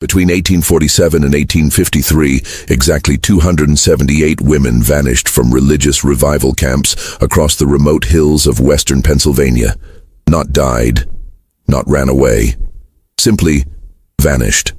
Between 1847 and 1853, exactly 278 women vanished from religious revival camps across the remote hills of western Pennsylvania. Not died, not ran away, simply vanished.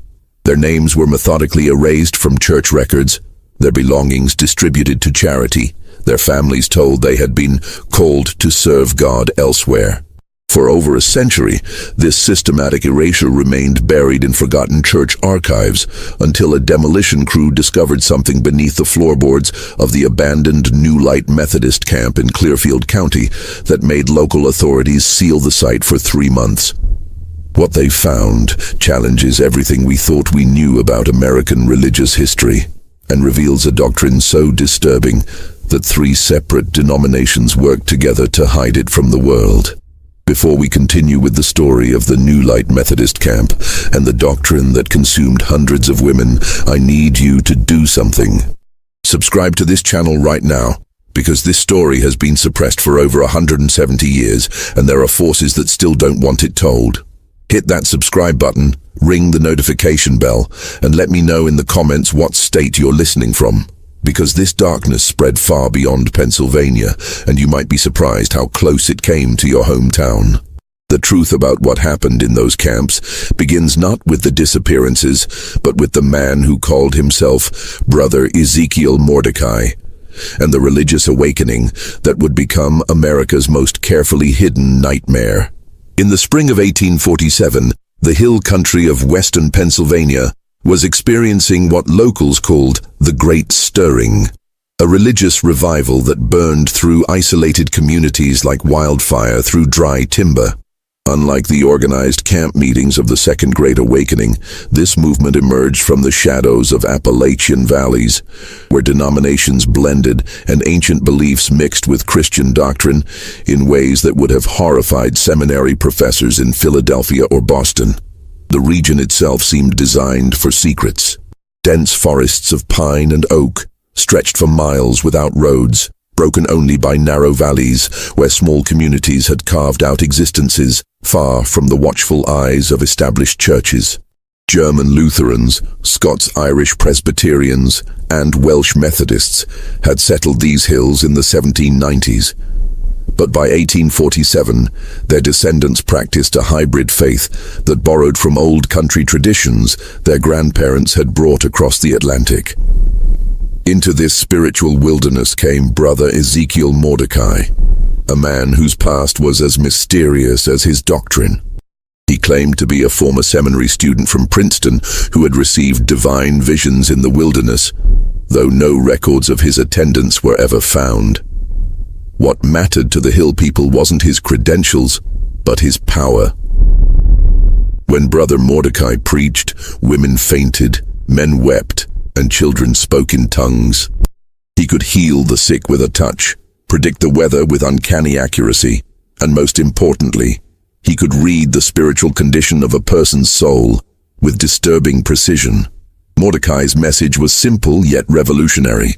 Their names were methodically erased from church records, their belongings distributed to charity, their families told they had been called to serve God elsewhere. For over a century, this systematic erasure remained buried in forgotten church archives until a demolition crew discovered something beneath the floorboards of the abandoned New Light Methodist camp in Clearfield County that made local authorities seal the site for 3 months. What they found challenges everything we thought we knew about American religious history and reveals a doctrine so disturbing that 3 separate denominations worked together to hide it from the world. Before we continue with the story of the New Light Methodist camp and the doctrine that consumed hundreds of women, I need you to do something. Subscribe to this channel right now, because this story has been suppressed for over 170 years, and there are forces that still don't want it told. Hit that subscribe button, ring the notification bell, and let me know in the comments what state you're listening from. Because this darkness spread far beyond Pennsylvania, and you might be surprised how close it came to your hometown. The truth about what happened in those camps begins not with the disappearances, but with the man who called himself Brother Ezekiel Mordecai, and the religious awakening that would become America's most carefully hidden nightmare. In the spring of 1847, the hill country of western Pennsylvania was experiencing what locals called the Great Stirring, a religious revival that burned through isolated communities like wildfire through dry timber. Unlike the organized camp meetings of the Second Great Awakening, this movement emerged from the shadows of Appalachian valleys, where denominations blended and ancient beliefs mixed with Christian doctrine in ways that would have horrified seminary professors in Philadelphia or Boston. The region itself seemed designed for secrets. Dense forests of pine and oak stretched for miles without roads, broken only by narrow valleys where small communities had carved out existences far from the watchful eyes of established churches. German Lutherans, Scots-Irish Presbyterians, and Welsh Methodists had settled these hills in the 1790s. But by 1847, their descendants practiced a hybrid faith that borrowed from old country traditions their grandparents had brought across the Atlantic. Into this spiritual wilderness came Brother Ezekiel Mordecai, a man whose past was as mysterious as his doctrine. He claimed to be a former seminary student from Princeton who had received divine visions in the wilderness, though no records of his attendance were ever found. What mattered to the hill people wasn't his credentials, but his power. When Brother Mordecai preached, women fainted, men wept, and children spoke in tongues. He could heal the sick with a touch, predict the weather with uncanny accuracy, and most importantly, he could read the spiritual condition of a person's soul with disturbing precision. Mordecai's message was simple yet revolutionary.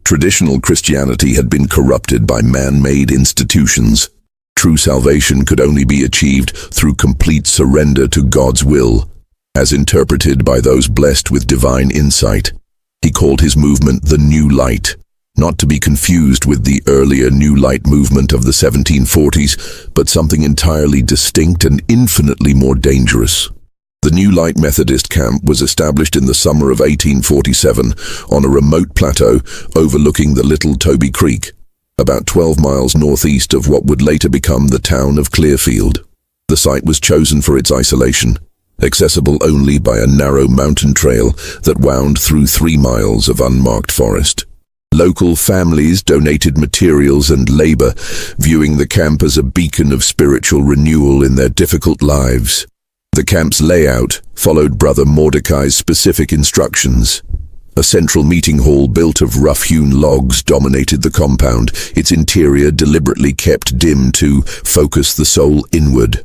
Traditional Christianity had been corrupted by man-made institutions. True salvation could only be achieved through complete surrender to God's will, as interpreted by those blessed with divine insight. He called his movement the New Light, not to be confused with the earlier New Light movement of the 1740s, but something entirely distinct and infinitely more dangerous. The New Light Methodist camp was established in the summer of 1847 on a remote plateau overlooking the Little Toby Creek, about 12 miles northeast of what would later become the town of Clearfield. The site was chosen for its isolation, accessible only by a narrow mountain trail that wound through 3 miles of unmarked forest. Local families donated materials and labor, viewing the camp as a beacon of spiritual renewal in their difficult lives. The camp's layout followed Brother Mordecai's specific instructions. A central meeting hall built of rough-hewn logs dominated the compound, its interior deliberately kept dim to focus the soul inward.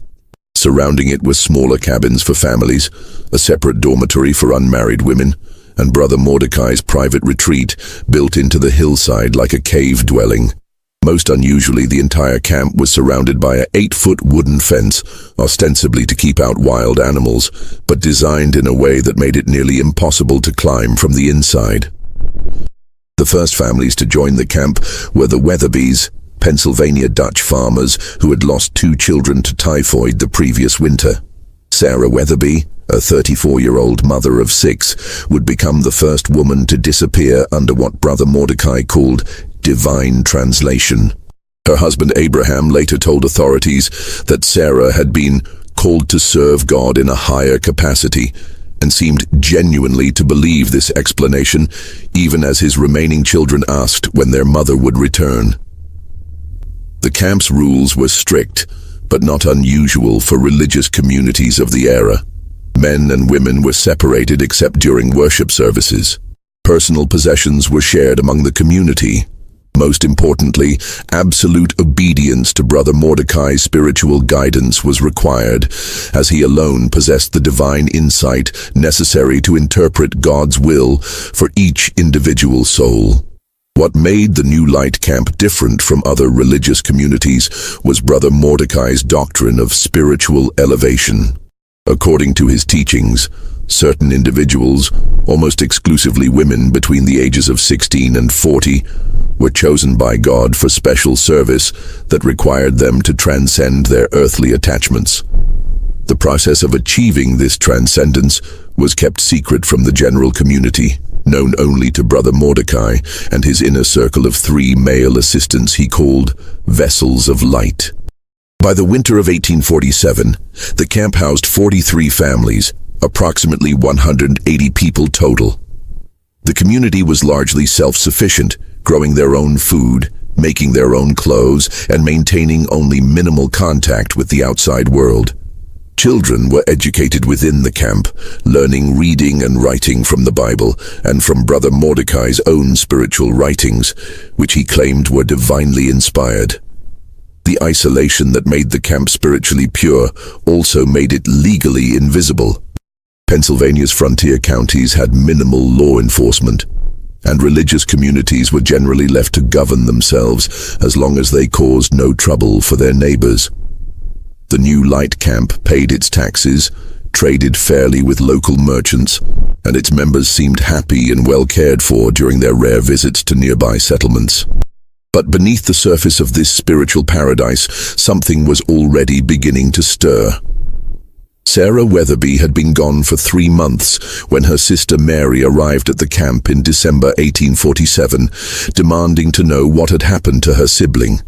Surrounding it were smaller cabins for families, a separate dormitory for unmarried women, and Brother Mordecai's private retreat built into the hillside like a cave dwelling. Most unusually, the entire camp was surrounded by an 8-foot wooden fence, ostensibly to keep out wild animals, but designed in a way that made it nearly impossible to climb from the inside. The first families to join the camp were the Weatherbys, Pennsylvania Dutch farmers who had lost 2 children to typhoid the previous winter. Sarah Weatherby, a 34-year-old mother of 6, would become the first woman to disappear under what Brother Mordecai called divine translation. Her husband Abraham later told authorities that Sarah had been called to serve God in a higher capacity and seemed genuinely to believe this explanation, even as his remaining children asked when their mother would return. The camp's rules were strict, but not unusual for religious communities of the era. Men and women were separated except during worship services. Personal possessions were shared among the community. Most importantly, absolute obedience to Brother Mordecai's spiritual guidance was required, as he alone possessed the divine insight necessary to interpret God's will for each individual soul. What made the New Light Camp different from other religious communities was Brother Mordecai's doctrine of spiritual elevation. According to his teachings, certain individuals, almost exclusively women between the ages of 16 and 40, were chosen by God for special service that required them to transcend their earthly attachments. The process of achieving this transcendence was kept secret from the general community, known only to Brother Mordecai and his inner circle of 3 male assistants he called vessels of light. By the winter of 1847, the camp housed 43 families, approximately 180 people total. The community was largely self-sufficient, growing their own food, making their own clothes, and maintaining only minimal contact with the outside world. Children were educated within the camp, learning reading and writing from the Bible and from Brother Mordecai's own spiritual writings, which he claimed were divinely inspired. The isolation that made the camp spiritually pure also made it legally invisible. Pennsylvania's frontier counties had minimal law enforcement, and religious communities were generally left to govern themselves as long as they caused no trouble for their neighbors. The New Light Camp paid its taxes, traded fairly with local merchants, and its members seemed happy and well cared for during their rare visits to nearby settlements. But beneath the surface of this spiritual paradise, something was already beginning to stir. Sarah Weatherby had been gone for 3 months when her sister Mary arrived at the camp in December 1847, demanding to know what had happened to her sibling.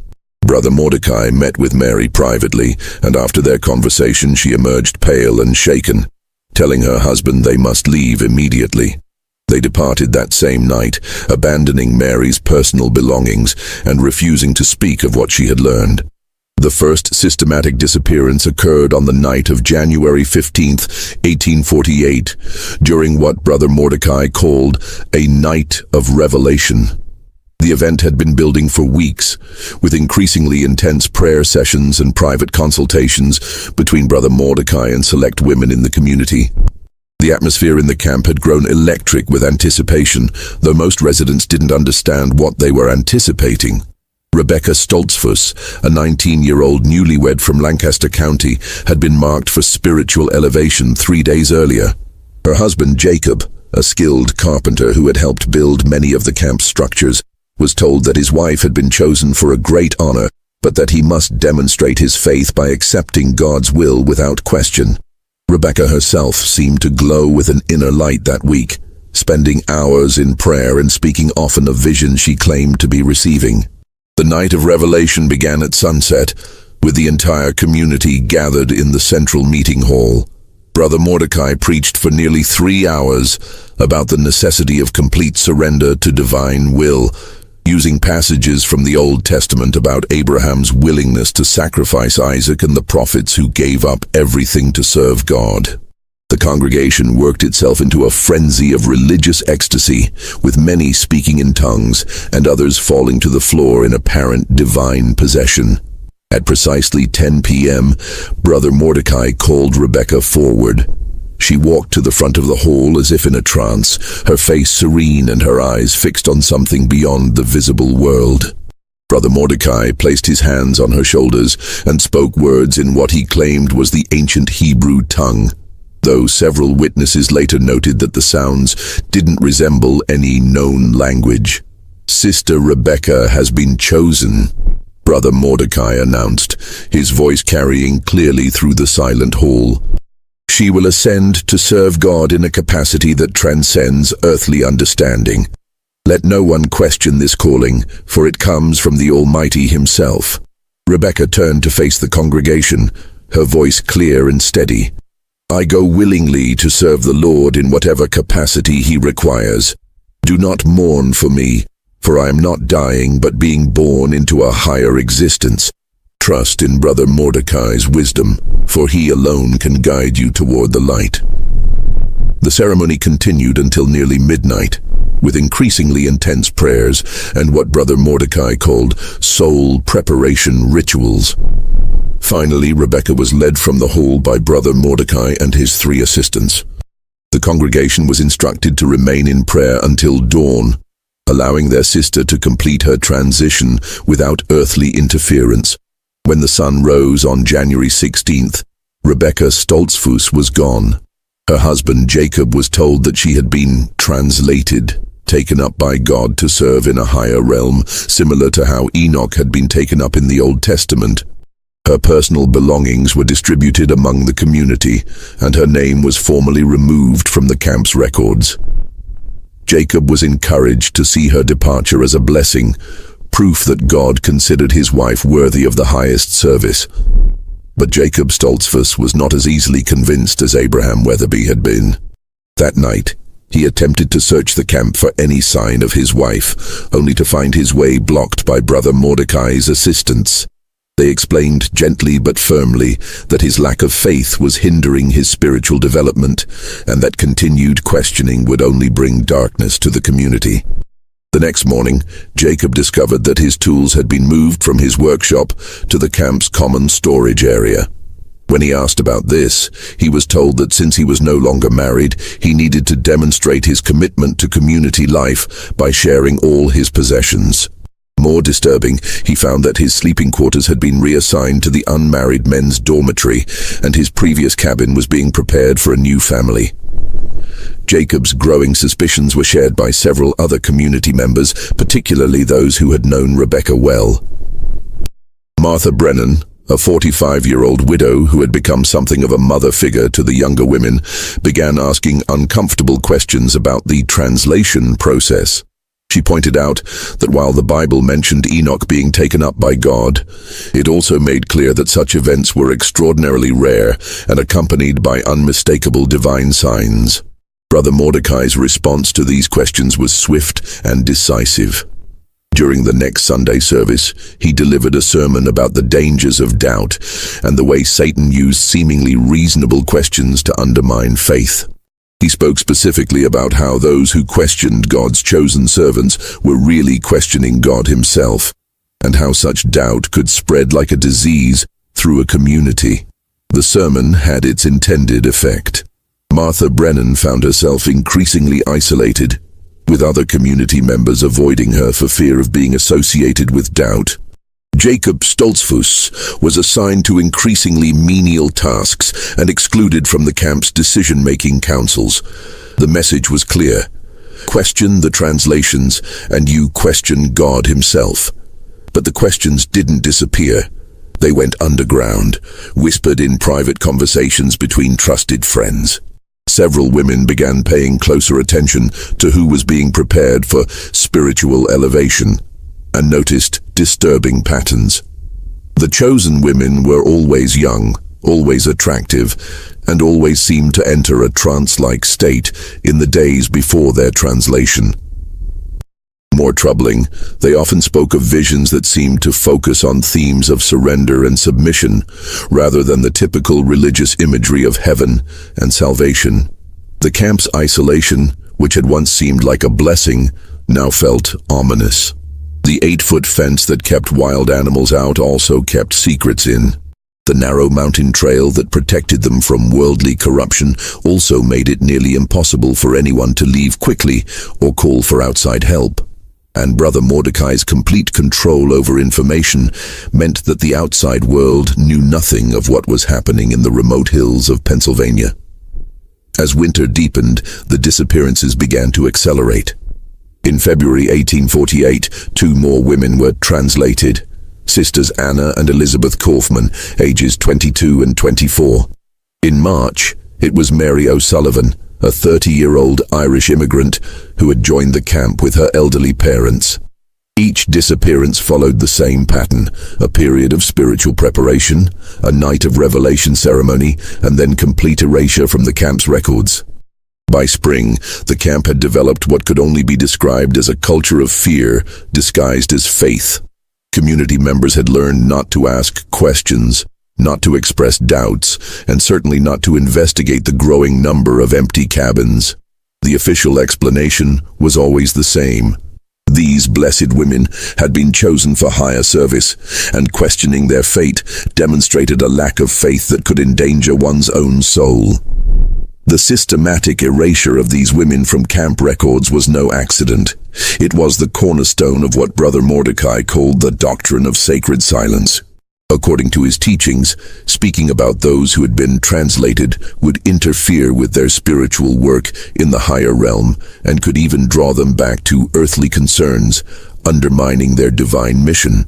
Brother Mordecai met with Mary privately, and after their conversation she emerged pale and shaken, telling her husband they must leave immediately. They departed that same night, abandoning Mary's personal belongings and refusing to speak of what she had learned. The first systematic disappearance occurred on the night of January 15, 1848, during what Brother Mordecai called a night of revelation. The event had been building for weeks, with increasingly intense prayer sessions and private consultations between Brother Mordecai and select women in the community. The atmosphere in the camp had grown electric with anticipation, though most residents didn't understand what they were anticipating. Rebecca Stoltzfus, a 19-year-old newlywed from Lancaster County, had been marked for spiritual elevation 3 days earlier. Her husband, Jacob, a skilled carpenter who had helped build many of the camp's structures, was told that his wife had been chosen for a great honor, but that he must demonstrate his faith by accepting God's will without question. Rebecca herself seemed to glow with an inner light that week, spending hours in prayer and speaking often of visions she claimed to be receiving. The night of revelation began at sunset, with the entire community gathered in the central meeting hall. Brother Mordecai preached for nearly 3 hours about the necessity of complete surrender to divine will, using passages from the Old Testament about Abraham's willingness to sacrifice Isaac and the prophets who gave up everything to serve God. The congregation worked itself into a frenzy of religious ecstasy, with many speaking in tongues and others falling to the floor in apparent divine possession. At precisely 10 p.m., Brother Mordecai called Rebecca forward. She walked to the front of the hall as if in a trance, her face serene and her eyes fixed on something beyond the visible world. Brother Mordecai placed his hands on her shoulders and spoke words in what he claimed was the ancient Hebrew tongue, though several witnesses later noted that the sounds didn't resemble any known language. "Sister Rebecca has been chosen," Brother Mordecai announced, his voice carrying clearly through the silent hall. "She will ascend to serve God in a capacity that transcends earthly understanding. Let no one question this calling, for it comes from the Almighty Himself." Rebecca turned to face the congregation, her voice clear and steady. "I go willingly to serve the Lord in whatever capacity He requires. Do not mourn for me, for I am not dying but being born into a higher existence. Trust in Brother Mordecai's wisdom, for he alone can guide you toward the light." The ceremony continued until nearly midnight, with increasingly intense prayers and what Brother Mordecai called soul preparation rituals. Finally, Rebecca was led from the hall by Brother Mordecai and his 3 assistants. The congregation was instructed to remain in prayer until dawn, allowing their sister to complete her transition without earthly interference. When the sun rose on January 16th, Rebecca Stoltzfus was gone. Her husband Jacob was told that she had been translated, taken up by God to serve in a higher realm, similar to how Enoch had been taken up in the Old Testament. Her personal belongings were distributed among the community, and her name was formally removed from the camp's records. Jacob was encouraged to see her departure as a blessing, proof that God considered his wife worthy of the highest service. But Jacob Stoltzfus was not as easily convinced as Abraham Weatherby had been. That night, he attempted to search the camp for any sign of his wife, only to find his way blocked by Brother Mordecai's assistants. They explained gently but firmly that his lack of faith was hindering his spiritual development, and that continued questioning would only bring darkness to the community. The next morning, Jacob discovered that his tools had been moved from his workshop to the camp's common storage area. When he asked about this, he was told that since he was no longer married, he needed to demonstrate his commitment to community life by sharing all his possessions. More disturbing, he found that his sleeping quarters had been reassigned to the unmarried men's dormitory, and his previous cabin was being prepared for a new family. Jacob's growing suspicions were shared by several other community members, particularly those who had known Rebecca well. Martha Brennan, a 45-year-old widow who had become something of a mother figure to the younger women, began asking uncomfortable questions about the translation process. She pointed out that while the Bible mentioned Enoch being taken up by God, it also made clear that such events were extraordinarily rare and accompanied by unmistakable divine signs. Brother Mordecai's response to these questions was swift and decisive. During the next Sunday service, he delivered a sermon about the dangers of doubt and the way Satan used seemingly reasonable questions to undermine faith. He spoke specifically about how those who questioned God's chosen servants were really questioning God himself, and how such doubt could spread like a disease through a community. The sermon had its intended effect. Martha Brennan found herself increasingly isolated, with other community members avoiding her for fear of being associated with doubt. Jacob Stoltzfus was assigned to increasingly menial tasks and excluded from the camp's decision-making councils. The message was clear: question the translations, and you question God himself. But the questions didn't disappear. They went underground, whispered in private conversations between trusted friends. Several women began paying closer attention to who was being prepared for spiritual elevation, and noticed disturbing patterns. The chosen women were always young, always attractive, and always seemed to enter a trance-like state in the days before their translation. More troubling, they often spoke of visions that seemed to focus on themes of surrender and submission, rather than the typical religious imagery of heaven and salvation. The camp's isolation, which had once seemed like a blessing, now felt ominous. The 8-foot fence that kept wild animals out also kept secrets in. The narrow mountain trail that protected them from worldly corruption also made it nearly impossible for anyone to leave quickly or call for outside help. and Brother Mordecai's complete control over information meant that the outside world knew nothing of what was happening in the remote hills of Pennsylvania. As winter deepened, the disappearances began to accelerate. In February 1848, 2 more women were translated, Sisters Anna and Elizabeth Kaufman, ages 22 and 24. In March, it was Mary O'Sullivan, a 30-year-old Irish immigrant who had joined the camp with her elderly parents. Each disappearance followed the same pattern: a period of spiritual preparation, a night of revelation ceremony, and then complete erasure from the camp's records. By spring, the camp had developed what could only be described as a culture of fear disguised as faith. Community members had learned not to ask questions, not to express doubts, and certainly not to investigate the growing number of empty cabins. The official explanation was always the same. These blessed women had been chosen for higher service, and questioning their fate demonstrated a lack of faith that could endanger one's own soul. The systematic erasure of these women from camp records was no accident. It was the cornerstone of what Brother Mordecai called the Doctrine of Sacred Silence. According to his teachings, speaking about those who had been translated would interfere with their spiritual work in the higher realm and could even draw them back to earthly concerns, undermining their divine mission.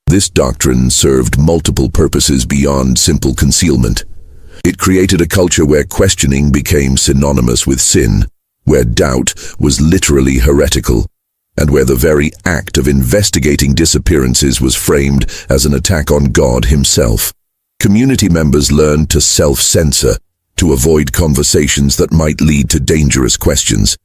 This doctrine served multiple purposes beyond simple concealment. It created a culture where questioning became synonymous with sin, where doubt was literally heretical, and where the very act of investigating disappearances was framed as an attack on God himself. Community members learned to self-censor, to avoid conversations that might lead to dangerous questions,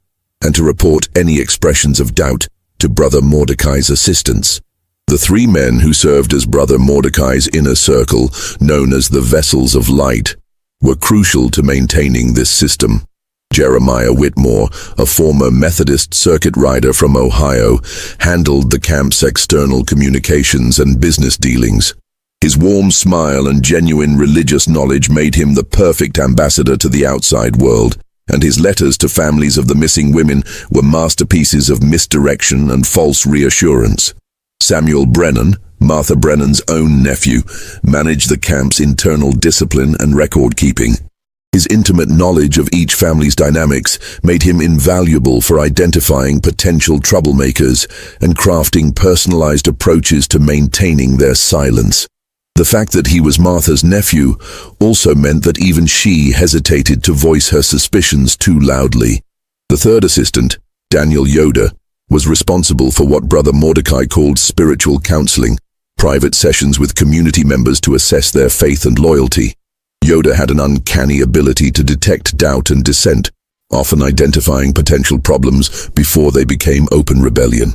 and to report any expressions of doubt to Brother Mordecai's assistants. The 3 men who served as Brother Mordecai's inner circle, known as the Vessels of Light, were crucial to maintaining this system. Jeremiah Whitmore, a former Methodist circuit rider from Ohio, handled the camp's external communications and business dealings. His warm smile and genuine religious knowledge made him the perfect ambassador to the outside world, and his letters to families of the missing women were masterpieces of misdirection and false reassurance. Samuel Brennan, Martha Brennan's own nephew, managed the camp's internal discipline and record-keeping. His intimate knowledge of each family's dynamics made him invaluable for identifying potential troublemakers and crafting personalized approaches to maintaining their silence. The fact that he was Martha's nephew also meant that even she hesitated to voice her suspicions too loudly. The 3rd assistant, Daniel Yoder, was responsible for what Brother Mordecai called spiritual counseling, private sessions with community members to assess their faith and loyalty. Yoder had an uncanny ability to detect doubt and dissent, often identifying potential problems before they became open rebellion.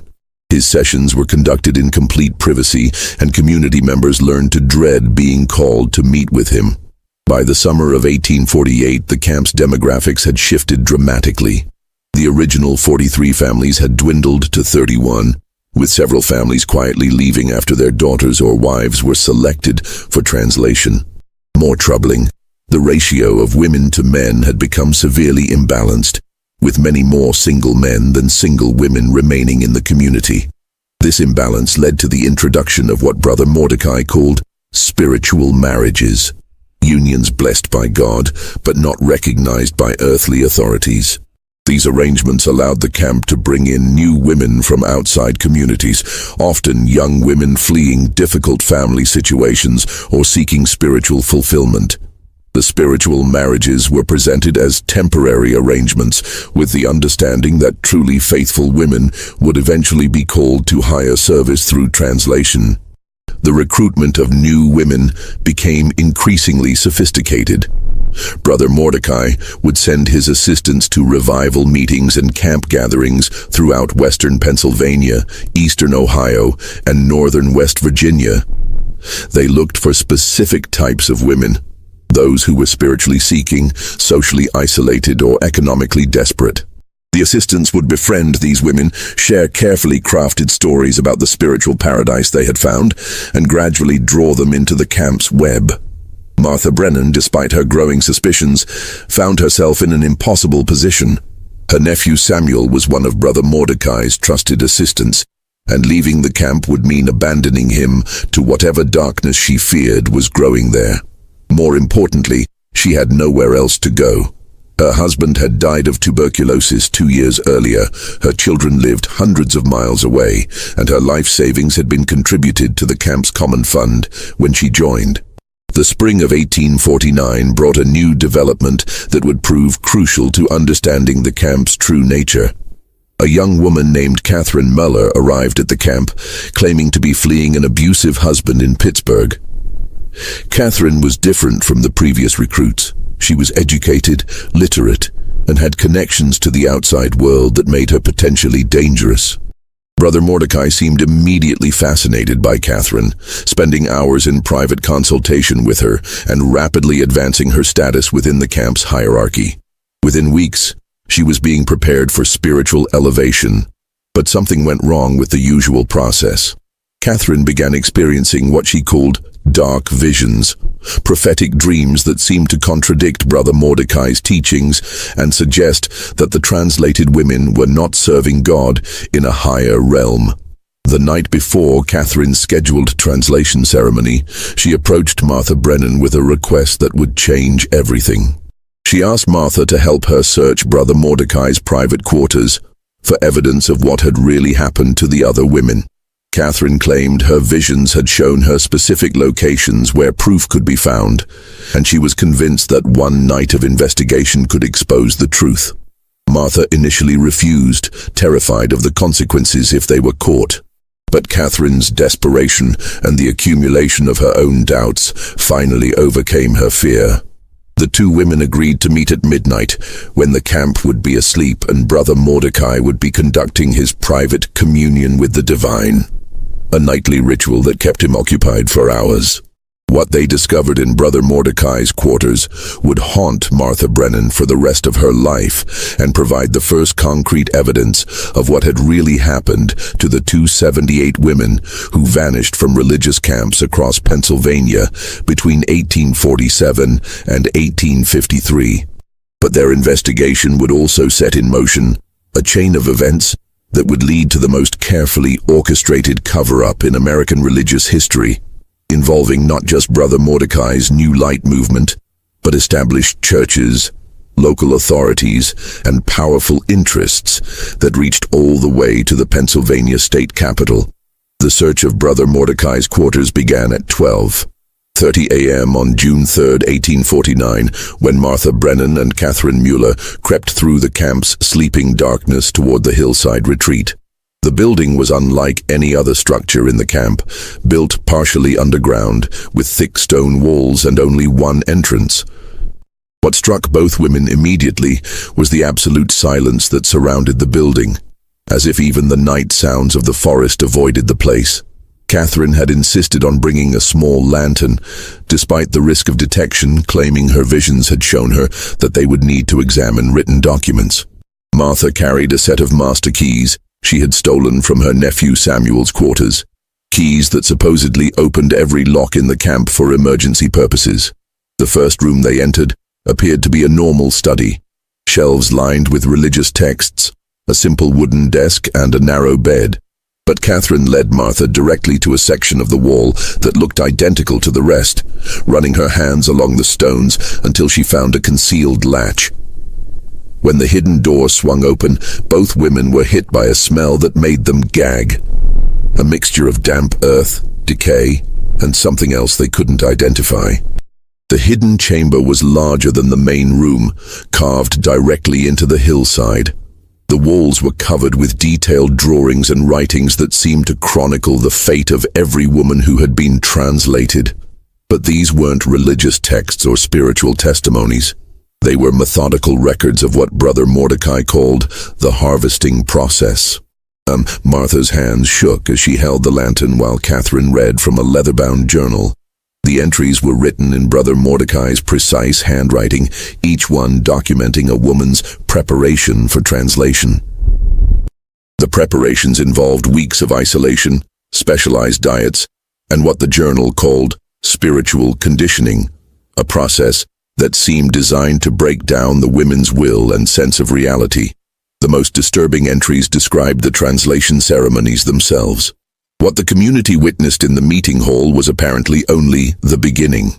His sessions were conducted in complete privacy, and community members learned to dread being called to meet with him. By the summer of 1848, the camp's demographics had shifted dramatically. The original 43 families had dwindled to 31, with several families quietly leaving after their daughters or wives were selected for translation. More troubling, the ratio of women to men had become severely imbalanced, with many more single men than single women remaining in the community. This imbalance led to the introduction of what Brother Mordecai called spiritual marriages, unions blessed by God but not recognized by earthly authorities. These arrangements allowed the camp to bring in new women from outside communities, often young women fleeing difficult family situations or seeking spiritual fulfillment. The spiritual marriages were presented as temporary arrangements, with the understanding that truly faithful women would eventually be called to higher service through translation. The recruitment of new women became increasingly sophisticated. Brother Mordecai would send his assistants to revival meetings and camp gatherings throughout western Pennsylvania, eastern Ohio, and northern West Virginia. They looked for specific types of women, those who were spiritually seeking, socially isolated, or economically desperate. The assistants would befriend these women, share carefully crafted stories about the spiritual paradise they had found, and gradually draw them into the camp's web. Martha Brennan, despite her growing suspicions, found herself in an impossible position. Her nephew Samuel was one of Brother Mordecai's trusted assistants, and leaving the camp would mean abandoning him to whatever darkness she feared was growing there. More importantly, she had nowhere else to go. Her husband had died of tuberculosis 2 years earlier, her children lived hundreds of miles away, and her life savings had been contributed to the camp's common fund when she joined. The spring of 1849 brought a new development that would prove crucial to understanding the camp's true nature. A young woman named Catherine Muller arrived at the camp, claiming to be fleeing an abusive husband in Pittsburgh. Catherine was different from the previous recruits. She was educated, literate, and had connections to the outside world that made her potentially dangerous. Brother Mordecai seemed immediately fascinated by Catherine, spending hours in private consultation with her and rapidly advancing her status within the camp's hierarchy. Within weeks, she was being prepared for spiritual elevation, but something went wrong with the usual process. Catherine began experiencing what she called dark visions, prophetic dreams that seemed to contradict Brother Mordecai's teachings and suggest that the translated women were not serving God in a higher realm. The night before Catherine's scheduled translation ceremony, she approached Martha Brennan with a request that would change everything. She asked Martha to help her search Brother Mordecai's private quarters for evidence of what had really happened to the other women. Catherine claimed her visions had shown her specific locations where proof could be found, and she was convinced that one night of investigation could expose the truth. Martha initially refused, terrified of the consequences if they were caught. But Catherine's desperation and the accumulation of her own doubts finally overcame her fear. The two women agreed to meet at midnight, when the camp would be asleep and Brother Mordecai would be conducting his private communion with the divine. A nightly ritual that kept him occupied for hours. What they discovered in Brother Mordecai's quarters would haunt Martha Brennan for the rest of her life and provide the first concrete evidence of what had really happened to the 278 women who vanished from religious camps across Pennsylvania between 1847 and 1853. But their investigation would also set in motion a chain of events that would lead to the most carefully orchestrated cover-up in American religious history, involving not just Brother Mordecai's New Light movement, but established churches, local authorities, and powerful interests that reached all the way to the Pennsylvania state capitol. The search of Brother Mordecai's quarters began at 12:30 a.m. on June 3, 1849, when Martha Brennan and Catherine Muller crept through the camp's sleeping darkness toward the hillside retreat. The building was unlike any other structure in the camp, built partially underground, with thick stone walls and only one entrance. What struck both women immediately was the absolute silence that surrounded the building, as if even the night sounds of the forest avoided the place. Catherine had insisted on bringing a small lantern, despite the risk of detection, claiming her visions had shown her that they would need to examine written documents. Martha carried a set of master keys she had stolen from her nephew Samuel's quarters, keys that supposedly opened every lock in the camp for emergency purposes. The first room they entered appeared to be a normal study, shelves lined with religious texts, a simple wooden desk, and a narrow bed. But Catherine led Martha directly to a section of the wall that looked identical to the rest, running her hands along the stones until she found a concealed latch. When the hidden door swung open, both women were hit by a smell that made them gag. A mixture of damp earth, decay, and something else they couldn't identify. The hidden chamber was larger than the main room, carved directly into the hillside. The walls were covered with detailed drawings and writings that seemed to chronicle the fate of every woman who had been translated. But these weren't religious texts or spiritual testimonies. They were methodical records of what Brother Mordecai called the harvesting process. Martha's hands shook as she held the lantern while Catherine read from a leather-bound journal. The entries were written in Brother Mordecai's precise handwriting, each one documenting a woman's preparation for translation. The preparations involved weeks of isolation, specialized diets, and what the journal called spiritual conditioning, a process that seemed designed to break down the women's will and sense of reality. The most disturbing entries described the translation ceremonies themselves. What the community witnessed in the meeting hall was apparently only the beginning.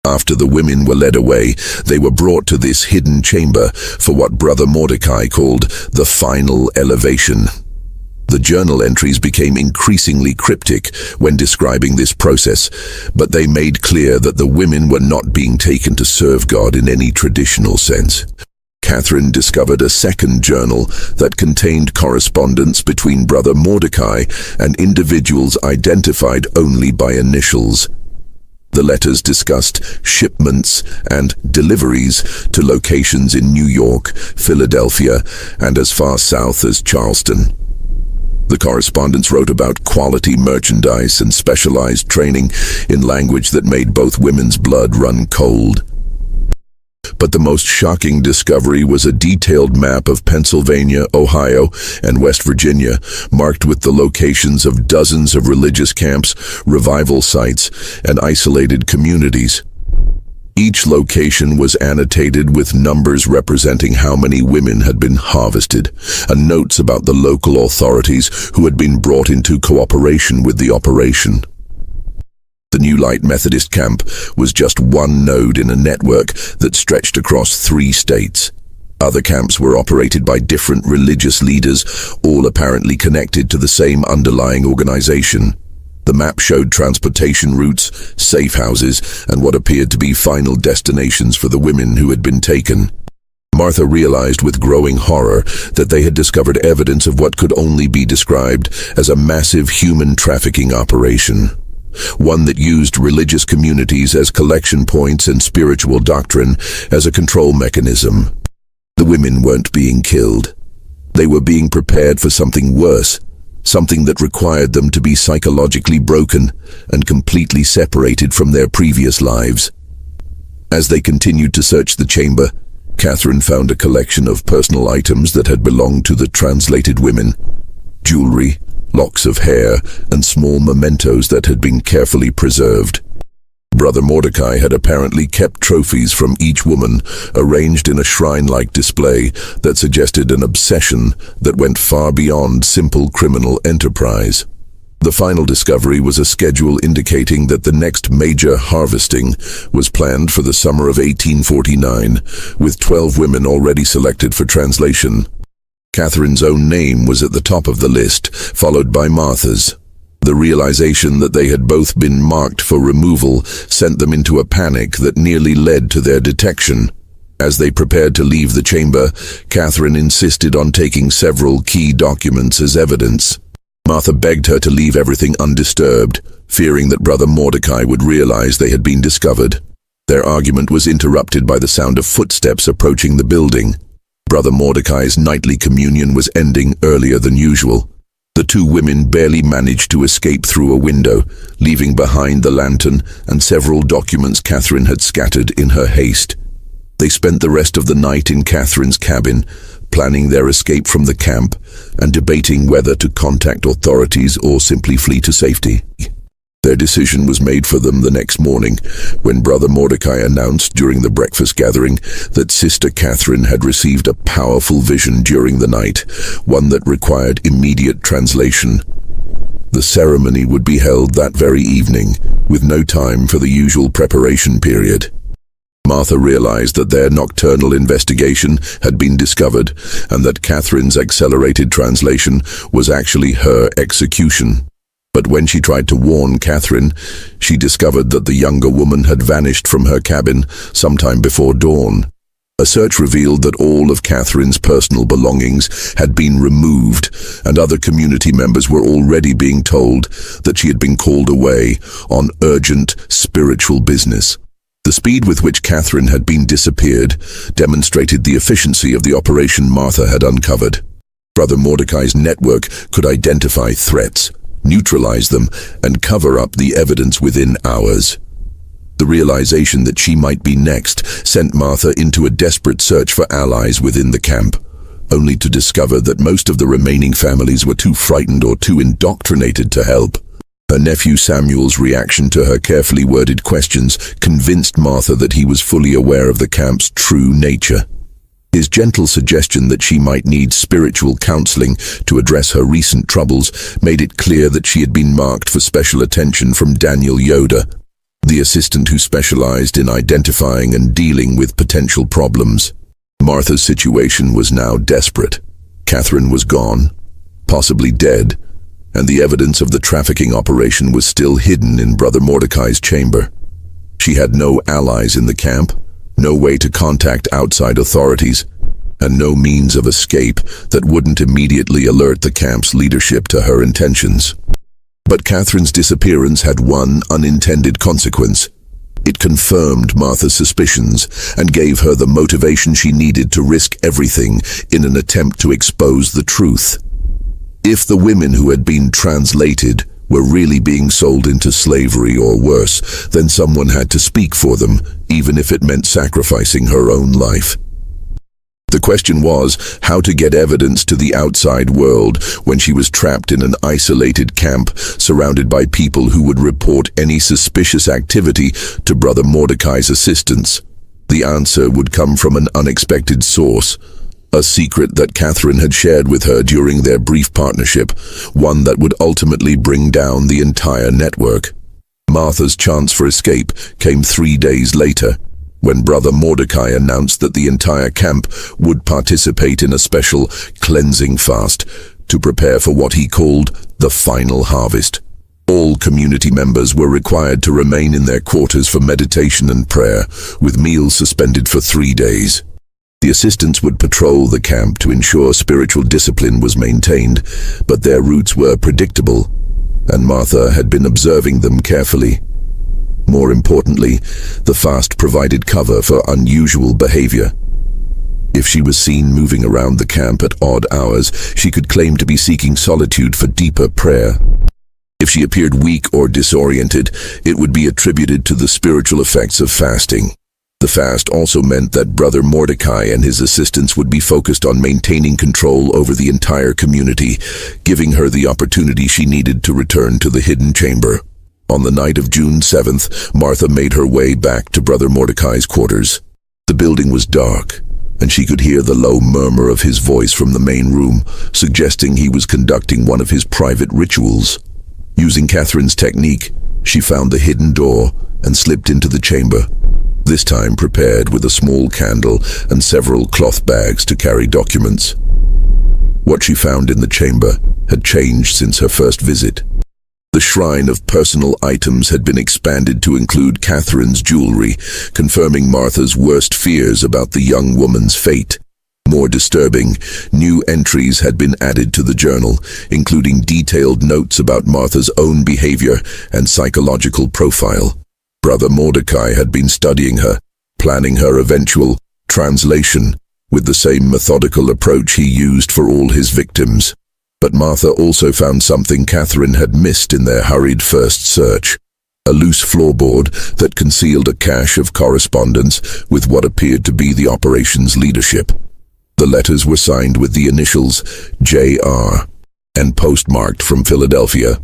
After the women were led away, they were brought to this hidden chamber for what Brother Mordecai called the final elevation. The journal entries became increasingly cryptic when describing this process, but they made clear that the women were not being taken to serve God in any traditional sense. Catherine discovered a second journal that contained correspondence between Brother Mordecai and individuals identified only by initials. The letters discussed shipments and deliveries to locations in New York, Philadelphia, and as far south as Charleston. The correspondence wrote about quality merchandise and specialized training in language that made both women's blood run cold. But the most shocking discovery was a detailed map of Pennsylvania, Ohio, and West Virginia, marked with the locations of dozens of religious camps, revival sites, and isolated communities. Each location was annotated with numbers representing how many women had been harvested, and notes about the local authorities who had been brought into cooperation with the operation. The New Light Methodist camp was just one node in a network that stretched across 3 states. Other camps were operated by different religious leaders, all apparently connected to the same underlying organization. The map showed transportation routes, safe houses, and what appeared to be final destinations for the women who had been taken. Martha realized with growing horror that they had discovered evidence of what could only be described as a massive human trafficking operation. One that used religious communities as collection points and spiritual doctrine as a control mechanism. The women weren't being killed. They were being prepared for something worse, something that required them to be psychologically broken and completely separated from their previous lives. As they continued to search the chamber, Catherine found a collection of personal items that had belonged to the translated women. Jewelry, locks of hair, and small mementos that had been carefully preserved. Brother Mordecai had apparently kept trophies from each woman, arranged in a shrine-like display that suggested an obsession that went far beyond simple criminal enterprise. The final discovery was a schedule indicating that the next major harvesting was planned for the summer of 1849, with 12 women already selected for translation. Catherine's own name was at the top of the list, followed by Martha's. The realization that they had both been marked for removal sent them into a panic that nearly led to their detection. As they prepared to leave the chamber, Catherine insisted on taking several key documents as evidence. Martha begged her to leave everything undisturbed, fearing that Brother Mordecai would realize they had been discovered. Their argument was interrupted by the sound of footsteps approaching the building. Brother Mordecai's nightly communion was ending earlier than usual. The 2 women barely managed to escape through a window, leaving behind the lantern and several documents Catherine had scattered in her haste. They spent the rest of the night in Catherine's cabin, planning their escape from the camp and debating whether to contact authorities or simply flee to safety. Their decision was made for them the next morning, when Brother Mordecai announced during the breakfast gathering that Sister Catherine had received a powerful vision during the night, one that required immediate translation. The ceremony would be held that very evening, with no time for the usual preparation period. Martha realized that their nocturnal investigation had been discovered, and that Catherine's accelerated translation was actually her execution. But when she tried to warn Catherine, she discovered that the younger woman had vanished from her cabin sometime before dawn. A search revealed that all of Catherine's personal belongings had been removed, and other community members were already being told that she had been called away on urgent spiritual business. The speed with which Catherine had been disappeared demonstrated the efficiency of the operation Martha had uncovered. Brother Mordecai's network could identify threats, neutralize them, and cover up the evidence within hours. The realization that she might be next sent Martha into a desperate search for allies within the camp, only to discover that most of the remaining families were too frightened or too indoctrinated to help. Her nephew Samuel's reaction to her carefully worded questions convinced Martha that he was fully aware of the camp's true nature. His gentle suggestion that she might need spiritual counseling to address her recent troubles made it clear that she had been marked for special attention from Daniel Yoder, the assistant who specialized in identifying and dealing with potential problems. Martha's situation was now desperate. Catherine was gone, possibly dead, and the evidence of the trafficking operation was still hidden in Brother Mordecai's chamber. She had no allies in the camp, no way to contact outside authorities, and no means of escape that wouldn't immediately alert the camp's leadership to her intentions. But Catherine's disappearance had one unintended consequence. It confirmed Martha's suspicions and gave her the motivation she needed to risk everything in an attempt to expose the truth. If the women who had been translated were really being sold into slavery or worse, then someone had to speak for them, even if it meant sacrificing her own life. The question was how to get evidence to the outside world when she was trapped in an isolated camp surrounded by people who would report any suspicious activity to Brother Mordecai's assistants. The answer would come from an unexpected source, a secret that Catherine had shared with her during their brief partnership, one that would ultimately bring down the entire network. Martha's chance for escape came 3 days later, when Brother Mordecai announced that the entire camp would participate in a special cleansing fast to prepare for what he called the final harvest. All community members were required to remain in their quarters for meditation and prayer, with meals suspended for 3 days. The assistants would patrol the camp to ensure spiritual discipline was maintained, but their routes were predictable, and Martha had been observing them carefully. More importantly, the fast provided cover for unusual behavior. If she was seen moving around the camp at odd hours, she could claim to be seeking solitude for deeper prayer. If she appeared weak or disoriented, it would be attributed to the spiritual effects of fasting. The fast also meant that Brother Mordecai and his assistants would be focused on maintaining control over the entire community, giving her the opportunity she needed to return to the hidden chamber. On the night of June 7th, Martha made her way back to Brother Mordecai's quarters. The building was dark, and she could hear the low murmur of his voice from the main room, suggesting he was conducting one of his private rituals. Using Catherine's technique, she found the hidden door and slipped into the chamber, this time prepared with a small candle and several cloth bags to carry documents. What she found in the chamber had changed since her first visit. The shrine of personal items had been expanded to include Catherine's jewelry, confirming Martha's worst fears about the young woman's fate. More disturbing, new entries had been added to the journal, including detailed notes about Martha's own behavior and psychological profile. Brother Mordecai had been studying her, planning her eventual translation with the same methodical approach he used for all his victims. But Martha also found something Catherine had missed in their hurried first search: a loose floorboard that concealed a cache of correspondence with what appeared to be the operation's leadership. The letters were signed with the initials J.R. and postmarked from Philadelphia.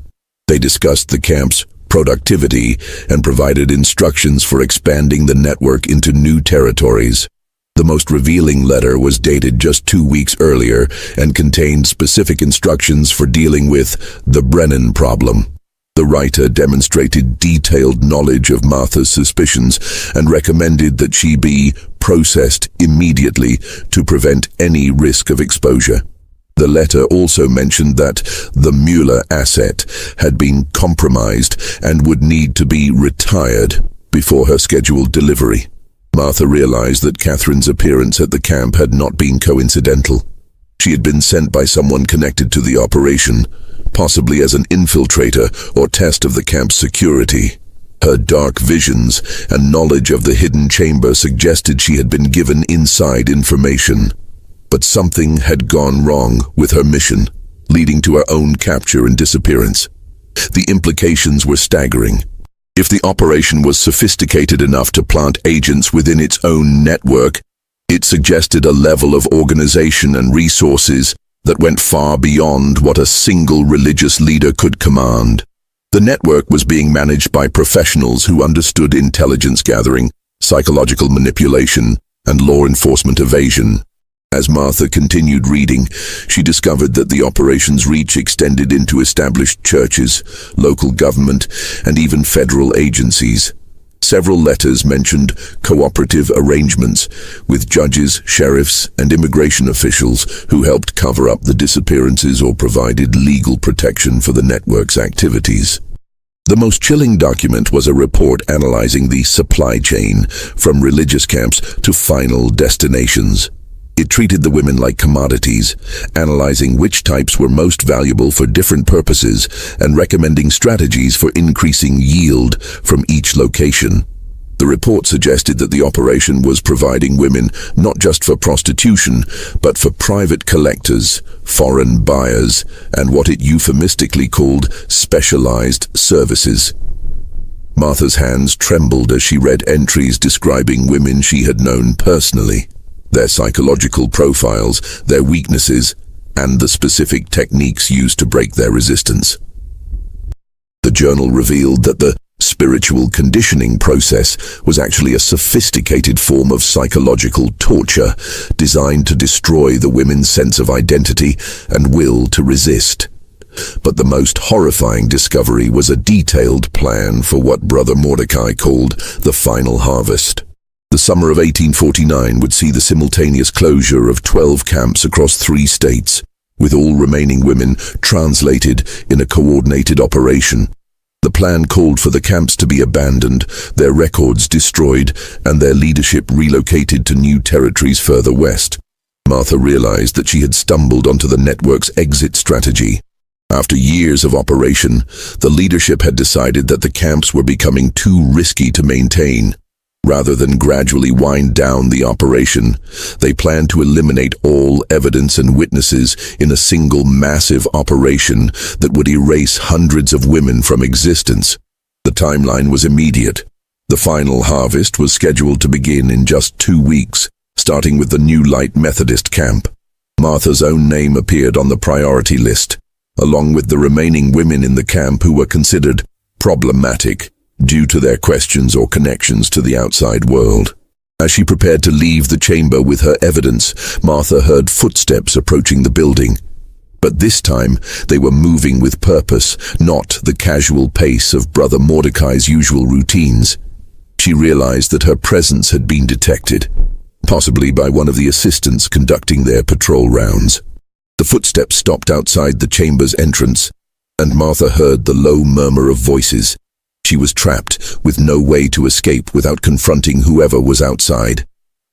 They discussed the camp's productivity and provided instructions for expanding the network into new territories. The most revealing letter was dated just 2 weeks earlier and contained specific instructions for dealing with the Brennan problem. The writer demonstrated detailed knowledge of Martha's suspicions and recommended that she be processed immediately to prevent any risk of exposure. The letter also mentioned that the Mueller asset had been compromised and would need to be retired before her scheduled delivery. Martha realized that Catherine's appearance at the camp had not been coincidental. She had been sent by someone connected to the operation, possibly as an infiltrator or test of the camp's security. Her dark visions and knowledge of the hidden chamber suggested she had been given inside information. But something had gone wrong with her mission, leading to her own capture and disappearance. The implications were staggering. If the operation was sophisticated enough to plant agents within its own network, it suggested a level of organization and resources that went far beyond what a single religious leader could command. The network was being managed by professionals who understood intelligence gathering, psychological manipulation, and law enforcement evasion. As Martha continued reading, she discovered that the operation's reach extended into established churches, local government, and even federal agencies. Several letters mentioned cooperative arrangements with judges, sheriffs, and immigration officials who helped cover up the disappearances or provided legal protection for the network's activities. The most chilling document was a report analyzing the supply chain from religious camps to final destinations. It treated the women like commodities, analyzing which types were most valuable for different purposes and recommending strategies for increasing yield from each location. The report suggested that the operation was providing women not just for prostitution, but for private collectors, foreign buyers, and what it euphemistically called specialized services. Martha's hands trembled as she read entries describing women she had known personally. Their psychological profiles, their weaknesses, and the specific techniques used to break their resistance. The journal revealed that the spiritual conditioning process was actually a sophisticated form of psychological torture designed to destroy the women's sense of identity and will to resist. But the most horrifying discovery was a detailed plan for what Brother Mordecai called the final harvest. The summer of 1849 would see the simultaneous closure of 12 camps across 3 states, with all remaining women translated in a coordinated operation. The plan called for the camps to be abandoned, their records destroyed, and their leadership relocated to new territories further west. Martha realized that she had stumbled onto the network's exit strategy. After years of operation, the leadership had decided that the camps were becoming too risky to maintain. Rather than gradually wind down the operation, they planned to eliminate all evidence and witnesses in a single massive operation that would erase hundreds of women from existence. The timeline was immediate. The final harvest was scheduled to begin in just 2 weeks, starting with the New Light Methodist camp. Martha's own name appeared on the priority list, along with the remaining women in the camp who were considered problematic due to their questions or connections to the outside world. As she prepared to leave the chamber with her evidence, Martha heard footsteps approaching the building. But this time, they were moving with purpose, not the casual pace of Brother Mordecai's usual routines. She realized that her presence had been detected, possibly by one of the assistants conducting their patrol rounds. The footsteps stopped outside the chamber's entrance, and Martha heard the low murmur of voices. She was trapped, with no way to escape without confronting whoever was outside.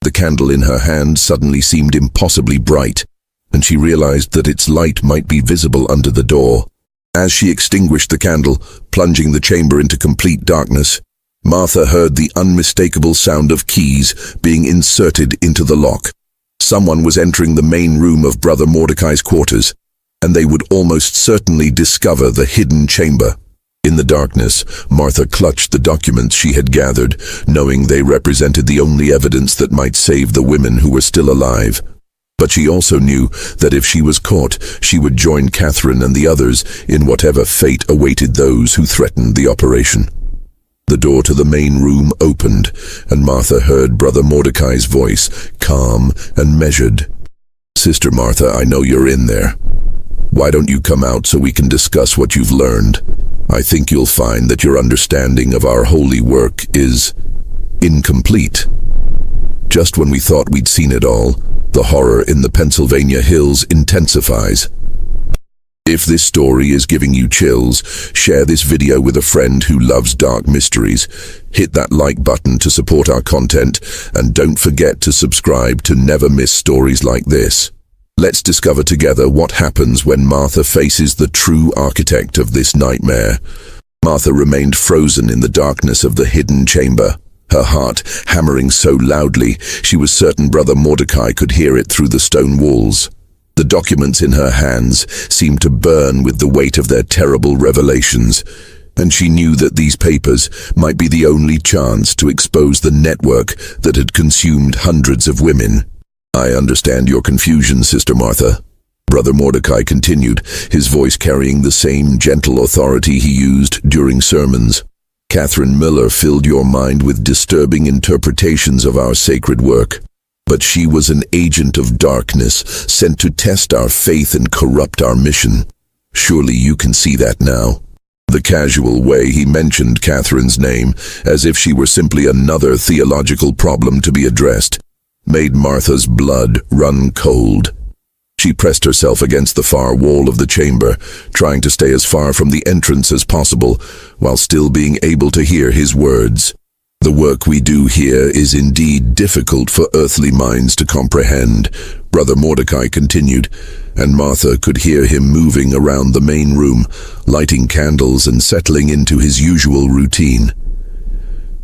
The candle in her hand suddenly seemed impossibly bright, and she realized that its light might be visible under the door. As she extinguished the candle, plunging the chamber into complete darkness, Martha heard the unmistakable sound of keys being inserted into the lock. Someone was entering the main room of Brother Mordecai's quarters, and they would almost certainly discover the hidden chamber. In the darkness, Martha clutched the documents she had gathered, knowing they represented the only evidence that might save the women who were still alive. But she also knew that if she was caught, she would join Catherine and the others in whatever fate awaited those who threatened the operation. The door to the main room opened, and Martha heard Brother Mordecai's voice, calm and measured. "Sister Martha, I know you're in there. Why don't you come out so we can discuss what you've learned? I think you'll find that your understanding of our holy work is incomplete." Just when we thought we'd seen it all, the horror in the Pennsylvania hills intensifies. If this story is giving you chills, share this video with a friend who loves dark mysteries. Hit that like button to support our content, and don't forget to subscribe to never miss stories like this. Let's discover together what happens when Martha faces the true architect of this nightmare. Martha remained frozen in the darkness of the hidden chamber, her heart hammering so loudly she was certain Brother Mordecai could hear it through the stone walls. The documents in her hands seemed to burn with the weight of their terrible revelations, and she knew that these papers might be the only chance to expose the network that had consumed hundreds of women. "I understand your confusion, Sister Martha," Brother Mordecai continued, his voice carrying the same gentle authority he used during sermons. "Catherine Miller filled your mind with disturbing interpretations of our sacred work. But she was an agent of darkness, sent to test our faith and corrupt our mission. Surely you can see that now. The casual way he mentioned Catherine's name, as if she were simply another theological problem to be addressed, made Martha's blood run cold. She pressed herself against the far wall of the chamber, trying to stay as far from the entrance as possible, while still being able to hear his words. The work we do here is indeed difficult for earthly minds to comprehend, Brother Mordecai continued, and Martha could hear him moving around the main room, lighting candles and settling into his usual routine.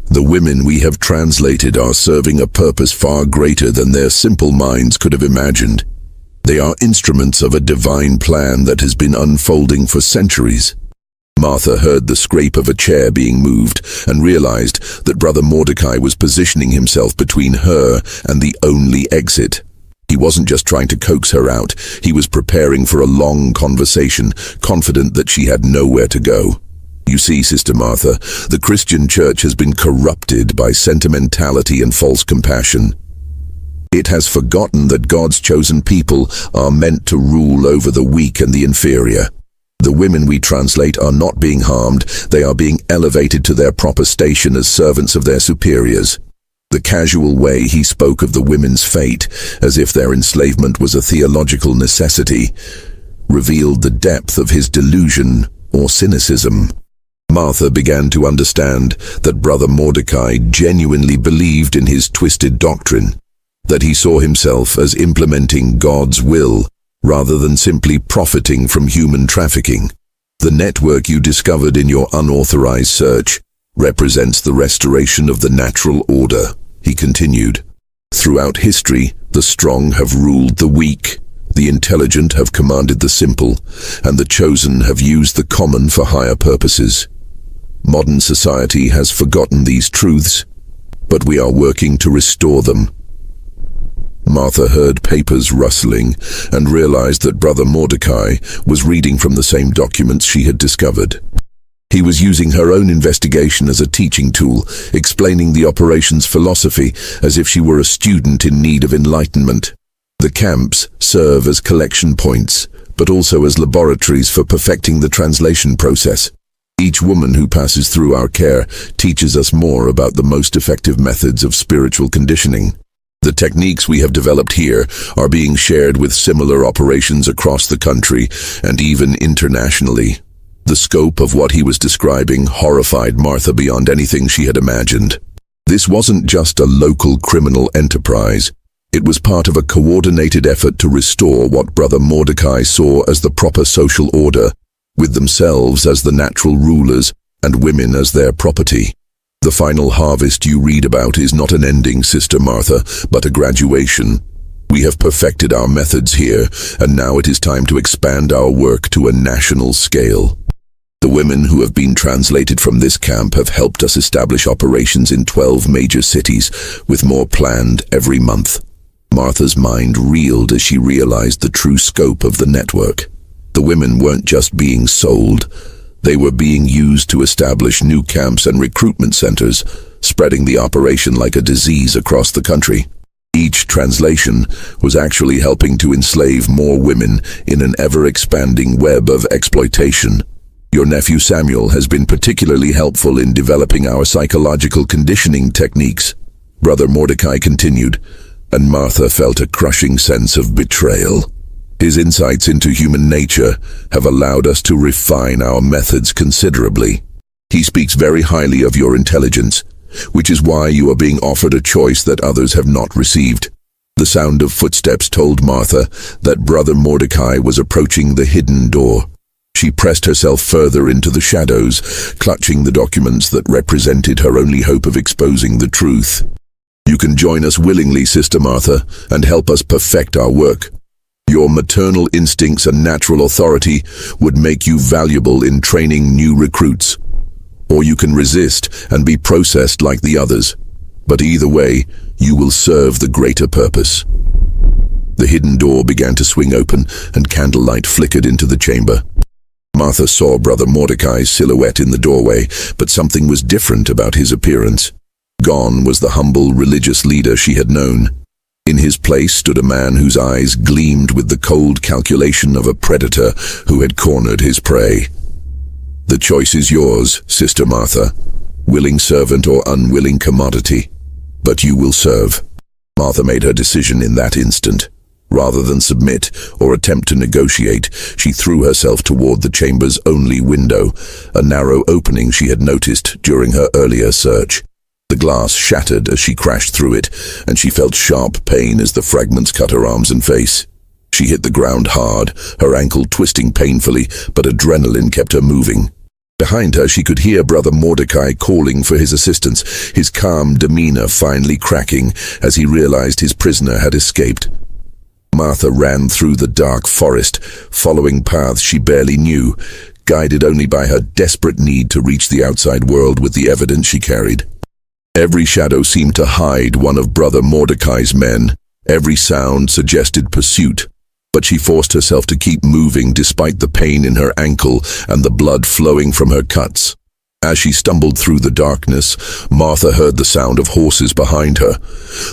The women we have translated are serving a purpose far greater than their simple minds could have imagined. They are instruments of a divine plan that has been unfolding for centuries. Martha heard the scrape of a chair being moved and realized that Brother Mordecai was positioning himself between her and the only exit. He wasn't just trying to coax her out, he was preparing for a long conversation, confident that she had nowhere to go. You see, Sister Martha, the Christian church has been corrupted by sentimentality and false compassion. It has forgotten that God's chosen people are meant to rule over the weak and the inferior. The women we translate are not being harmed, they are being elevated to their proper station as servants of their superiors. The casual way he spoke of the women's fate, as if their enslavement was a theological necessity, revealed the depth of his delusion or cynicism. Martha began to understand that Brother Mordecai genuinely believed in his twisted doctrine, that he saw himself as implementing God's will rather than simply profiting from human trafficking. The network you discovered in your unauthorized search represents the restoration of the natural order, he continued. Throughout history, the strong have ruled the weak, the intelligent have commanded the simple, and the chosen have used the common for higher purposes. Modern society has forgotten these truths, but we are working to restore them. Martha heard papers rustling and realized that Brother Mordecai was reading from the same documents she had discovered. He was using her own investigation as a teaching tool, explaining the operation's philosophy as if she were a student in need of enlightenment. The camps serve as collection points, but also as laboratories for perfecting the translation process. Each woman who passes through our care teaches us more about the most effective methods of spiritual conditioning. The techniques we have developed here are being shared with similar operations across the country and even internationally. The scope of what he was describing horrified Martha beyond anything she had imagined. This wasn't just a local criminal enterprise. It was part of a coordinated effort to restore what Brother Mordecai saw as the proper social order, with themselves as the natural rulers and women as their property. The final harvest you read about is not an ending, Sister Martha, but a graduation. We have perfected our methods here, and now it is time to expand our work to a national scale. The women who have been translated from this camp have helped us establish operations in 12 major cities, with more planned every month. Martha's mind reeled as she realized the true scope of the network. The women weren't just being sold. They were being used to establish new camps and recruitment centers, spreading the operation like a disease across the country. Each translation was actually helping to enslave more women in an ever-expanding web of exploitation. Your nephew Samuel has been particularly helpful in developing our psychological conditioning techniques, Brother Mordecai continued, and Martha felt a crushing sense of betrayal. His insights into human nature have allowed us to refine our methods considerably. He speaks very highly of your intelligence, which is why you are being offered a choice that others have not received. The sound of footsteps told Martha that Brother Mordecai was approaching the hidden door. She pressed herself further into the shadows, clutching the documents that represented her only hope of exposing the truth. You can join us willingly, Sister Martha, and help us perfect our work. Your maternal instincts and natural authority would make you valuable in training new recruits. Or you can resist and be processed like the others. But either way, you will serve the greater purpose. The hidden door began to swing open and candlelight flickered into the chamber. Martha saw Brother Mordecai's silhouette in the doorway, but something was different about his appearance. Gone was the humble religious leader she had known. In his place stood a man whose eyes gleamed with the cold calculation of a predator who had cornered his prey. "The choice is yours, Sister Martha, willing servant or unwilling commodity, but you will serve." Martha made her decision in that instant. Rather than submit or attempt to negotiate, she threw herself toward the chamber's only window, a narrow opening she had noticed during her earlier search. The glass shattered as she crashed through it, and she felt sharp pain as the fragments cut her arms and face. She hit the ground hard, her ankle twisting painfully, but adrenaline kept her moving. Behind her, she could hear Brother Mordecai calling for his assistance, his calm demeanor finally cracking as he realized his prisoner had escaped. Martha ran through the dark forest, following paths she barely knew, guided only by her desperate need to reach the outside world with the evidence she carried. Every shadow seemed to hide one of Brother Mordecai's men. Every sound suggested pursuit, but she forced herself to keep moving despite the pain in her ankle and the blood flowing from her cuts. As she stumbled through the darkness, Martha heard the sound of horses behind her.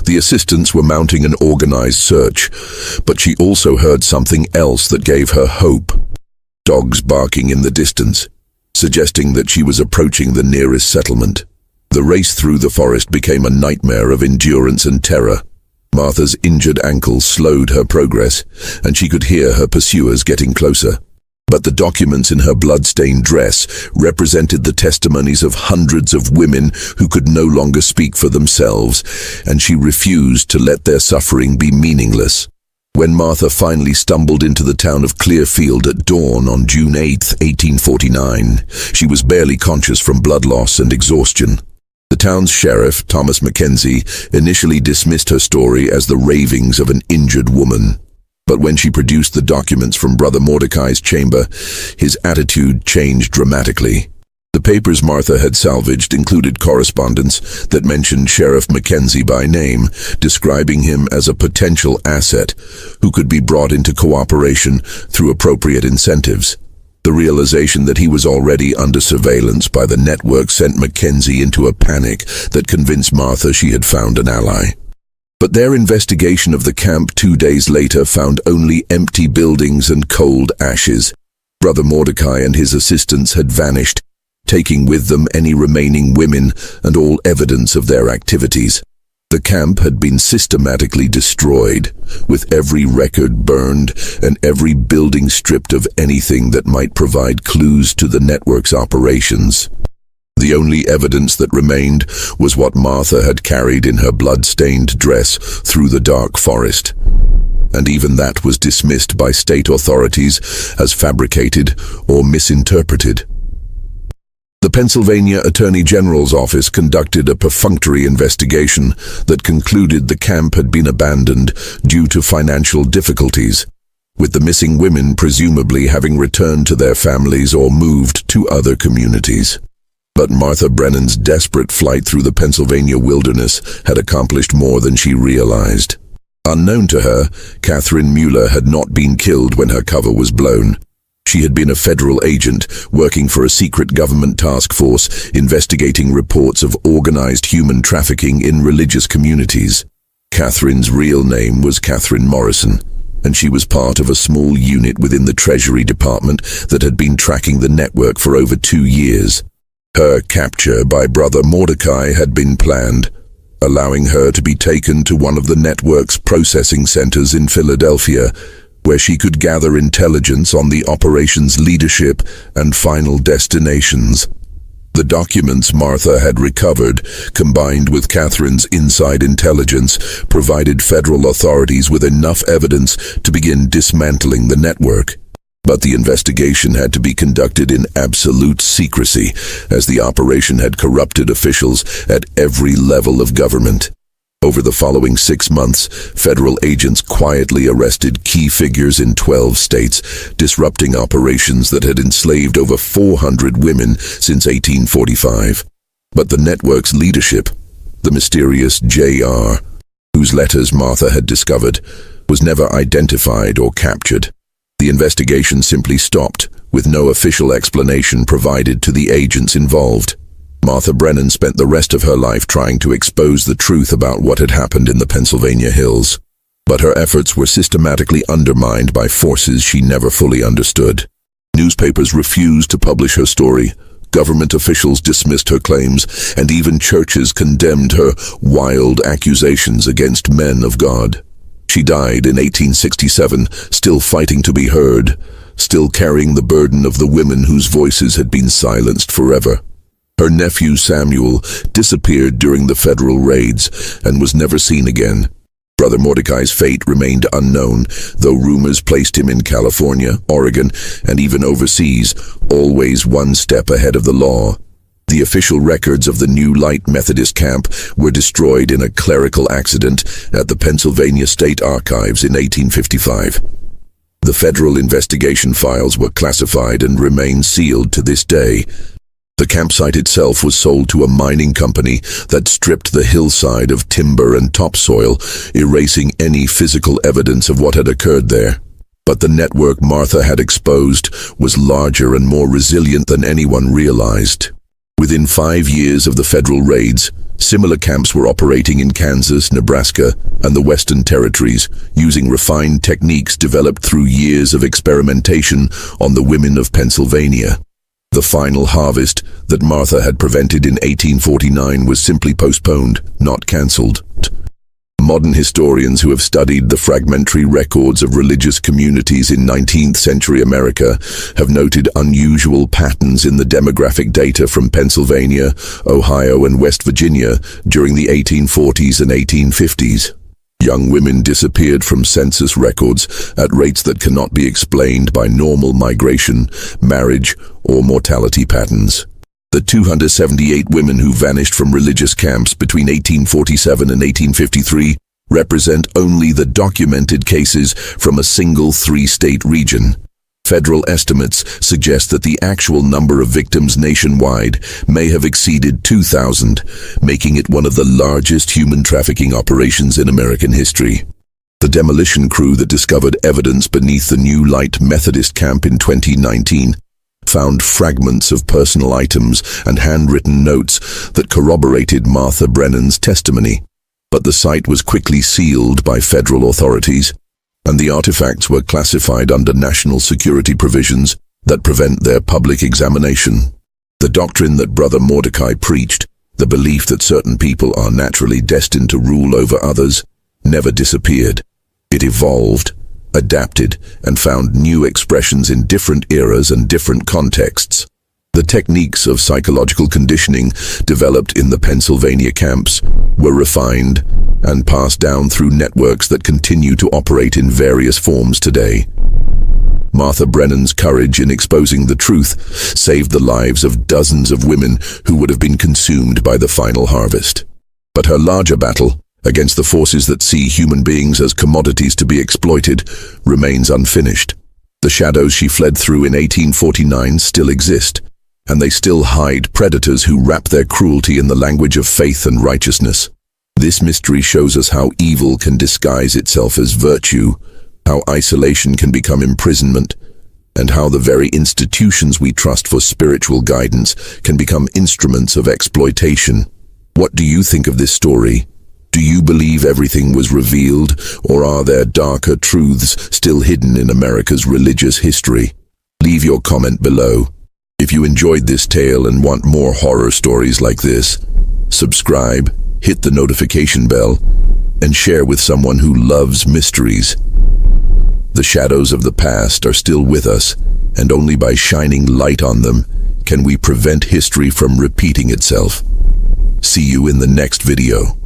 The assistants were mounting an organized search, but she also heard something else that gave her hope. Dogs barking in the distance, suggesting that she was approaching the nearest settlement. The race through the forest became a nightmare of endurance and terror. Martha's injured ankle slowed her progress, and she could hear her pursuers getting closer. But the documents in her blood-stained dress represented the testimonies of hundreds of women who could no longer speak for themselves, and she refused to let their suffering be meaningless. When Martha finally stumbled into the town of Clearfield at dawn on June 8, 1849, she was barely conscious from blood loss and exhaustion. The town's sheriff, Thomas Mackenzie, initially dismissed her story as the ravings of an injured woman. But when she produced the documents from Brother Mordecai's chamber, his attitude changed dramatically. The papers Martha had salvaged included correspondence that mentioned Sheriff Mackenzie by name, describing him as a potential asset who could be brought into cooperation through appropriate incentives. The realization that he was already under surveillance by the network sent Mackenzie into a panic that convinced Martha she had found an ally. But their investigation of the camp 2 days later found only empty buildings and cold ashes. Brother Mordecai and his assistants had vanished, taking with them any remaining women and all evidence of their activities. The camp had been systematically destroyed, with every record burned and every building stripped of anything that might provide clues to the network's operations. The only evidence that remained was what Martha had carried in her blood-stained dress through the dark forest. And even that was dismissed by state authorities as fabricated or misinterpreted. The Pennsylvania Attorney General's office conducted a perfunctory investigation that concluded the camp had been abandoned due to financial difficulties, with the missing women presumably having returned to their families or moved to other communities. But Martha Brennan's desperate flight through the Pennsylvania wilderness had accomplished more than she realized. Unknown to her, Catherine Mueller had not been killed when her cover was blown. She had been a federal agent working for a secret government task force investigating reports of organized human trafficking in religious communities. Catherine's real name was Catherine Morrison, and she was part of a small unit within the Treasury Department that had been tracking the network for over 2 years. Her capture by Brother Mordecai had been planned, allowing her to be taken to one of the network's processing centers in Philadelphia, where she could gather intelligence on the operation's leadership and final destinations. The documents Martha had recovered, combined with Catherine's inside intelligence, provided federal authorities with enough evidence to begin dismantling the network. But the investigation had to be conducted in absolute secrecy, as the operation had corrupted officials at every level of government. Over the following 6 months, federal agents quietly arrested key figures in 12 states, disrupting operations that had enslaved over 400 women since 1845. But the network's leadership, the mysterious J.R., whose letters Martha had discovered, was never identified or captured. The investigation simply stopped, with no official explanation provided to the agents involved. Martha Brennan spent the rest of her life trying to expose the truth about what had happened in the Pennsylvania hills. But her efforts were systematically undermined by forces she never fully understood. Newspapers refused to publish her story, government officials dismissed her claims, and even churches condemned her wild accusations against men of God. She died in 1867, still fighting to be heard, still carrying the burden of the women whose voices had been silenced forever. Her nephew Samuel disappeared during the federal raids and was never seen again. Brother Mordecai's fate remained unknown, though rumors placed him in California, Oregon, and even overseas, always one step ahead of the law. The official records of the New Light Methodist camp were destroyed in a clerical accident at the Pennsylvania State Archives in 1855. The federal investigation files were classified and remain sealed to this day. The campsite itself was sold to a mining company that stripped the hillside of timber and topsoil, erasing any physical evidence of what had occurred there. But the network Martha had exposed was larger and more resilient than anyone realized. Within 5 years of the federal raids, similar camps were operating in Kansas, Nebraska, and the Western Territories, using refined techniques developed through years of experimentation on the women of Pennsylvania. The final harvest that Martha had prevented in 1849 was simply postponed, not cancelled. Modern historians who have studied the fragmentary records of religious communities in 19th century America have noted unusual patterns in the demographic data from Pennsylvania, Ohio, and West Virginia during the 1840s and 1850s. Young women disappeared from census records at rates that cannot be explained by normal migration, marriage, or mortality patterns. The 278 women who vanished from religious camps between 1847 and 1853 represent only the documented cases from a single 3-state region. Federal estimates suggest that the actual number of victims nationwide may have exceeded 2,000, making it one of the largest human trafficking operations in American history. The demolition crew that discovered evidence beneath the New Light Methodist camp in 2019 found fragments of personal items and handwritten notes that corroborated Martha Brennan's testimony. But the site was quickly sealed by federal authorities, and the artifacts were classified under national security provisions that prevent their public examination. The doctrine that Brother Mordecai preached, the belief that certain people are naturally destined to rule over others, never disappeared. It evolved, adapted, and found new expressions in different eras and different contexts. The techniques of psychological conditioning developed in the Pennsylvania camps were refined and passed down through networks that continue to operate in various forms today. Martha Brennan's courage in exposing the truth saved the lives of dozens of women who would have been consumed by the final harvest. But her larger battle, against the forces that see human beings as commodities to be exploited, remains unfinished. The shadows she fled through in 1849 still exist, and they still hide predators who wrap their cruelty in the language of faith and righteousness. This mystery shows us how evil can disguise itself as virtue, how isolation can become imprisonment, and how the very institutions we trust for spiritual guidance can become instruments of exploitation. What do you think of this story? Do you believe everything was revealed, or are there darker truths still hidden in America's religious history? Leave your comment below. If you enjoyed this tale and want more horror stories like this, subscribe, hit the notification bell, and share with someone who loves mysteries. The shadows of the past are still with us, and only by shining light on them can we prevent history from repeating itself. See you in the next video.